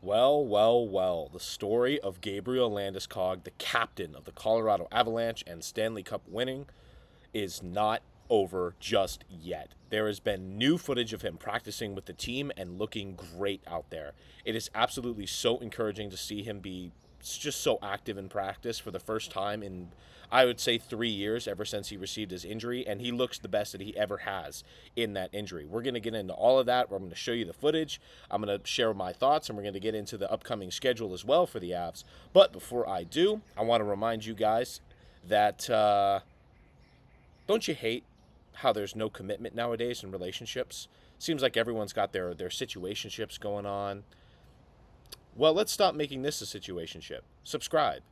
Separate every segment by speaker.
Speaker 1: Well, well, well. The story of Gabriel Landeskog, the captain of the Colorado Avalanche and Stanley Cup winning, is not over just yet. There has been new footage of him practicing with the team and looking great out there. It is absolutely so encouraging to see him be just so active in practice for the first time in, I would say, 3 years ever since he received his injury, and he looks the best that he ever has in that injury. We're going to get into all of that. We're going to show you the footage. I'm going to share my thoughts, and we're going to get into the upcoming schedule as well for the Avs. But before I do, I want to remind you guys that don't you hate how there's no commitment nowadays in relationships? Seems like everyone's got their situationships going on. Well, let's stop making this a situationship. Subscribe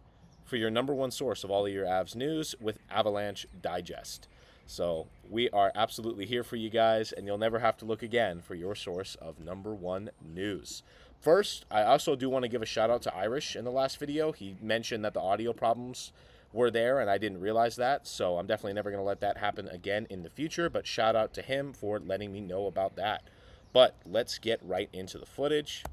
Speaker 1: for your number one source of all of your Avs news with Avalanche Digest. So we are absolutely here for you guys, and you'll never have to look again for your source of number one news. First, I also do want to give a shout out to Irish in the last video. He mentioned that the audio problems were there, and I didn't realize that, so I'm definitely never going to let that happen again in the future, but shout out to him for letting me know about that. But let's get right into the footage.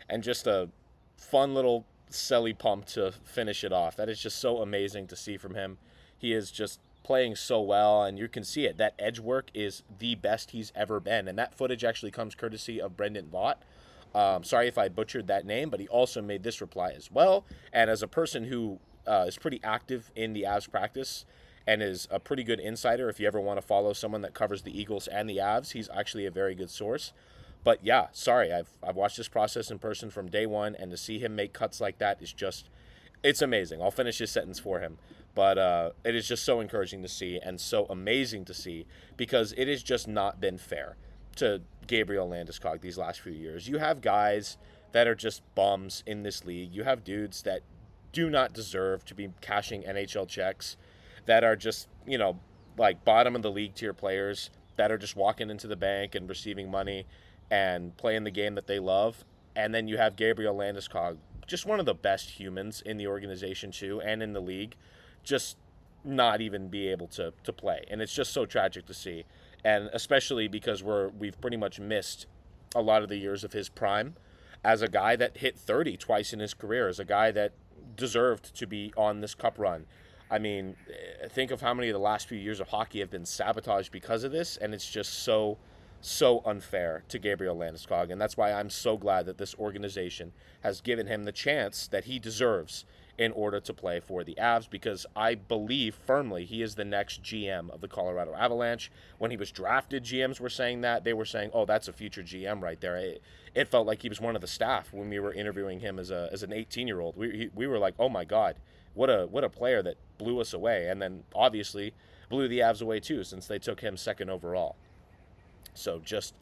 Speaker 1: And just a fun little celly pump to finish it off. That is just so amazing to see from him. He is just playing so well, and you can see it. That edge work is the best he's ever been, and that footage actually comes courtesy of Brendan Vaught. Sorry if I butchered that name, but he also made this reply as well. And as a person who is pretty active in the Avs practice and is a pretty good insider, if you ever want to follow someone that covers the Eagles and the Avs, he's actually a very good source. But yeah, sorry, I've watched this process in person from day one, and to see him make cuts like that is just, it's amazing. I'll finish his sentence for him. But it is just so encouraging to see and so amazing to see, because it has just not been fair to Gabriel Landeskog these last few years. You have guys that are just bums in this league. You have dudes that do not deserve to be cashing NHL checks, that are just, like bottom of the league tier players that are just walking into the bank and receiving money and playing the game that they love. And then you have Gabriel Landeskog, just one of the best humans in the organization too, and in the league, just not even be able to play. And it's just so tragic to see. And especially because we've pretty much missed a lot of the years of his prime as a guy that hit 30 twice in his career, as a guy that deserved to be on this cup run. I mean, think of how many of the last few years of hockey have been sabotaged because of this, and it's just so unfair to Gabriel Landeskog, and that's why I'm so glad that this organization has given him the chance that he deserves in order to play for the Avs, because I believe firmly he is the next GM of the Colorado Avalanche. When he was drafted, GMs were saying that. They were saying, oh, that's a future GM right there. It felt like he was one of the staff when we were interviewing him as an 18-year-old. We were like, oh my God, what a player that blew us away, and then obviously blew the Avs away too, since they took him second overall. So just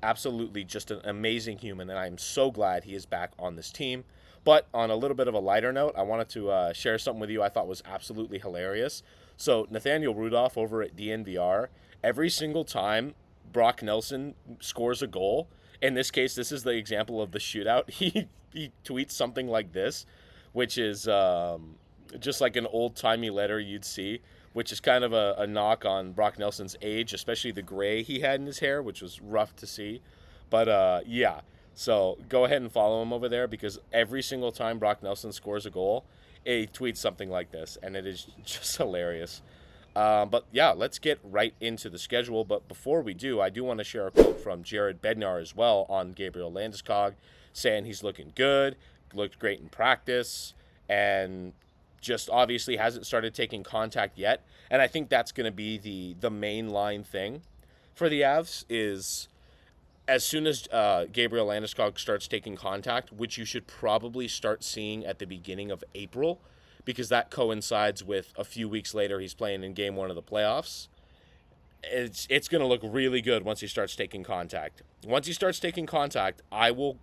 Speaker 1: absolutely just an amazing human, and I'm so glad he is back on this team. But on a little bit of a lighter note, I wanted to share something with you I thought was absolutely hilarious. So Nathaniel Rudolph over at DNVR, every single time Brock Nelson scores a goal, in this case, this is the example of the shootout, he tweets something like this, which is just like an old-timey letter you'd see, which is kind of a knock on Brock Nelson's age, especially the gray he had in his hair, which was rough to see. But yeah, so go ahead and follow him over there, because every single time Brock Nelson scores a goal, he tweets something like this, and it is just hilarious. But yeah, let's get right into the schedule. But before we do, I do want to share a quote from Jared Bednar as well on Gabriel Landeskog, saying he's looking good, looked great in practice, and just obviously hasn't started taking contact yet. And I think that's going to be the main line thing for the Avs, is as soon as Gabriel Landeskog starts taking contact, which you should probably start seeing at the beginning of April, because that coincides with a few weeks later he's playing in game one of the playoffs. It's going to look really good once he starts taking contact. Once he starts taking contact, I will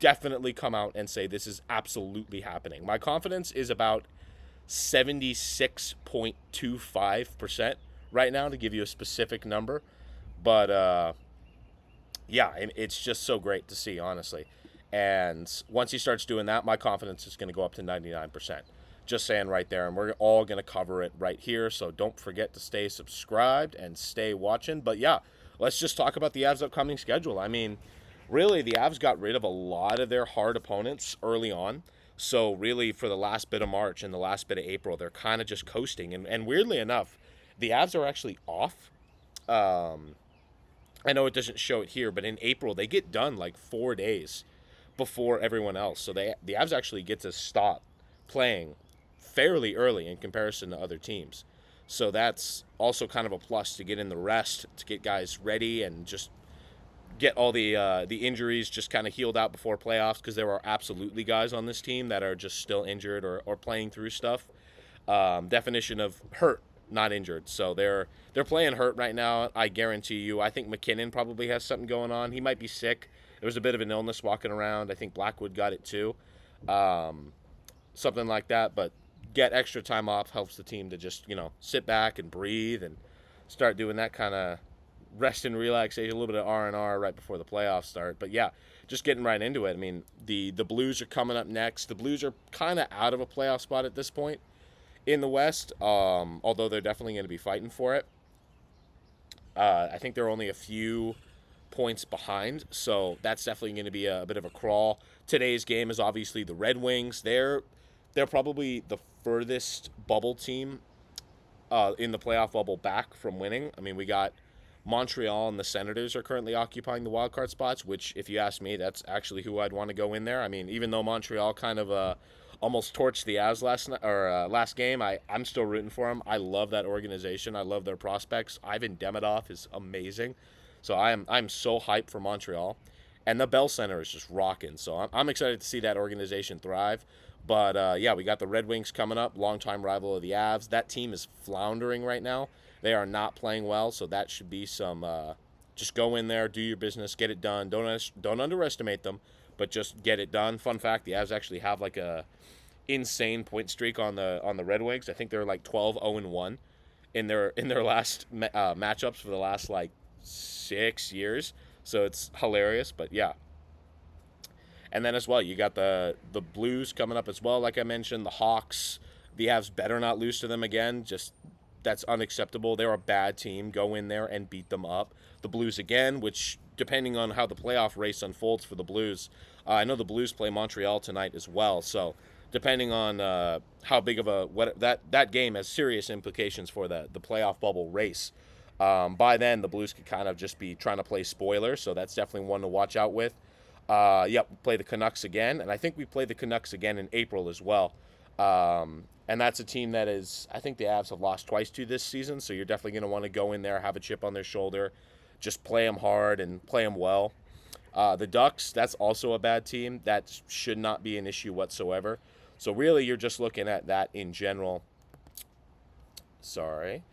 Speaker 1: definitely come out and say this is absolutely happening. My confidence is about 76.25% right now, to give you a specific number. But yeah, it's just so great to see, honestly. And once he starts doing that, my confidence is going to go up to 99%. Just saying right there. And we're all going to cover it right here. So don't forget to stay subscribed and stay watching. But yeah, let's just talk about the Avs' upcoming schedule. I mean, really, the Avs got rid of a lot of their hard opponents early on. So really, for the last bit of March and the last bit of April, they're kind of just coasting. And weirdly enough, the Avs are actually off. I know it doesn't show it here, but in April, they get done like 4 days before everyone else. So the Avs actually get to stop playing fairly early in comparison to other teams. So that's also kind of a plus to get in the rest, to get guys ready and just get all the injuries just kind of healed out before playoffs, because there are absolutely guys on this team that are just still injured or playing through stuff. Definition of hurt, not injured. So they're playing hurt right now. I guarantee you. I think McKinnon probably has something going on. He might be sick. There was a bit of an illness walking around. I think Blackwood got it too. Something like that. But get extra time off helps the team to just, sit back and breathe and start doing that kind of rest and relaxation, a little bit of R&R right before the playoffs start. But yeah, just getting right into it. I mean, the Blues are coming up next. The Blues are kind of out of a playoff spot at this point in the West, although they're definitely going to be fighting for it. I think they're only a few points behind, so that's definitely going to be a bit of a crawl. Today's game is obviously the Red Wings. They're probably the furthest bubble team in the playoff bubble back from winning. I mean, we got Montreal and the Senators are currently occupying the wild card spots, which, if you ask me, that's actually who I'd want to go in there. I mean, even though Montreal kind of almost torched the Avs last game, I'm still rooting for them. I love that organization. I love their prospects. Ivan Demidov is amazing. So I'm so hyped for Montreal. And the Bell Center is just rocking. So I'm excited to see that organization thrive. But, yeah, we got the Red Wings coming up, longtime rival of the Avs. That team is floundering right now. They are not playing well, so that should be some just go in there, do your business, get it done. Don't underestimate them, but just get it done. Fun fact, the Avs actually have like a insane point streak on the Red Wings. I think they're like 12-0-1 in their last matchups for the last like 6 years. So it's hilarious, but yeah. And then as well, you got the Blues coming up as well, like I mentioned, the Hawks. The Avs better not lose to them again. Just that's unacceptable. They're a bad team. Go in there and beat them up. The Blues again, which depending on how the playoff race unfolds for the Blues, I know the Blues play Montreal tonight as well. So depending on how big of that game has serious implications for the playoff bubble race. By then, the Blues could kind of just be trying to play spoiler, so that's definitely one to watch out with. Yep, we play the Canucks again, and I think we play the Canucks again in April as well. And that's a team that is, I think the Avs have lost twice to this season, so you're definitely going to want to go in there, have a chip on their shoulder, just play them hard and play them well. The Ducks, that's also a bad team. That should not be an issue whatsoever. So really, you're just looking at that in general. Sorry.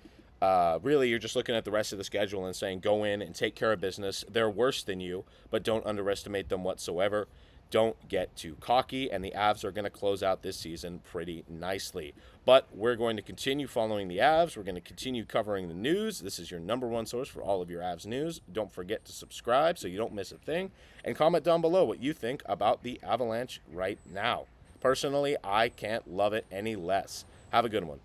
Speaker 1: Really, you're just looking at the rest of the schedule and saying, go in and take care of business. They're worse than you, but don't underestimate them whatsoever. Don't get too cocky, and the Avs are going to close out this season pretty nicely. But we're going to continue following the Avs. We're going to continue covering the news. This is your number one source for all of your Avs news. Don't forget to subscribe so you don't miss a thing, and comment down below what you think about the Avalanche right now. Personally, I can't love it any less. Have a good one.